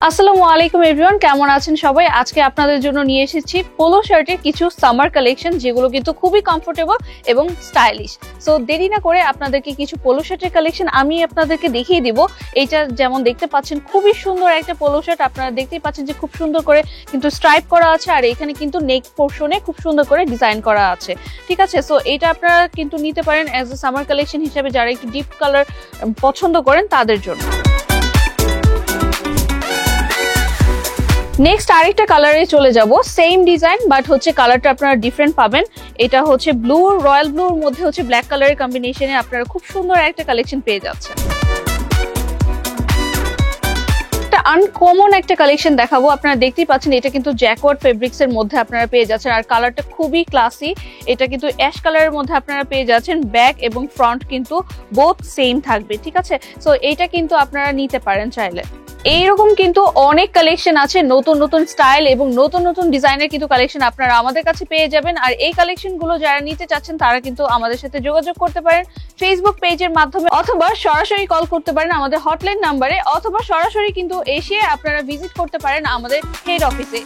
আসসালামু আলাইকুম এভরিওয়ান, কেমন আছেন সবাই? আজকে আপনাদের জন্য নিয়ে এসেছি পোলো শার্টের কিছু সামার কালেকশন, যেগুলো কিন্তু খুবই কমফোর্টেবল এবং স্টাইলিশ। সো দেরি না করে আপনাদেরকে কিছু পোলো শার্টের কালেকশন আমি আপনাদেরকে দেখিয়ে দিব। এইটা যেমন দেখতে পাচ্ছেন খুবই সুন্দর একটা পোলো শার্ট, আপনারা দেখতেই পাচ্ছেন যে খুব সুন্দর করে কিন্তু স্ট্রাইপ করা আছে, আর এখানে কিন্তু নেক পোর্শনে খুব সুন্দর করে ডিজাইন করা আছে। ঠিক আছে, সো এটা আপনারা কিন্তু নিতে পারেন অ্যাজ এ সামার কালেকশন হিসেবে, যারা একটু ডিপ কালার পছন্দ করেন তাদের জন্য। নেক্সট আরেকটা কালারে চলে যাব, সেম ডিজাইন বাট হচ্ছে কালারটা আপনারা ডিফারেন্ট পাবেন। এটা হচ্ছে ব্লু, রয়্যাল ব্লুর মধ্যে হচ্ছে ব্ল্যাক কালারের কম্বিনেশনে আপনারা খুব সুন্দর একটা কালেকশন পেয়ে যাচ্ছেন। আনকমন একটা কালেকশন দেখাবো, আপনারা দেখতেই পাচ্ছেন এটা কিন্তু জ্যাকওয়ার্ড ফেব্রিক্স এর মধ্যে আপনারা পেয়ে যাচ্ছেন, আর কালারটা খুবই ক্লাসি। এটা কিন্তু অ্যাশ কালারের মধ্যে আপনারা পেয়ে যাচ্ছেন, ব্যাক এবং ফ্রন্ট কিন্তু বোথ সেম থাকবে। ঠিক আছে, সো এইটা কিন্তু আপনারা নিতে পারেন চাইলে। এইরকম কিন্তু অনেক কালেকশন আছে, নতুন নতুন স্টাইল এবং নতুন নতুন ডিজাইনের কিন্তু কালেকশন আপনারা আমাদের কাছে পেয়ে যাবেন। আর এই কালেকশন গুলো যারা নিতে চাচ্ছেন তারা কিন্তু আমাদের সাথে যোগাযোগ করতে পারেন ফেসবুক পেজের মাধ্যমে, অথবা সরাসরি কল করতে পারেন আমাদের হটলাইন নাম্বারে, অথবা সরাসরি কিন্তু এসে আপনারা ভিজিট করতে পারেন আমাদের হেড অফিসে।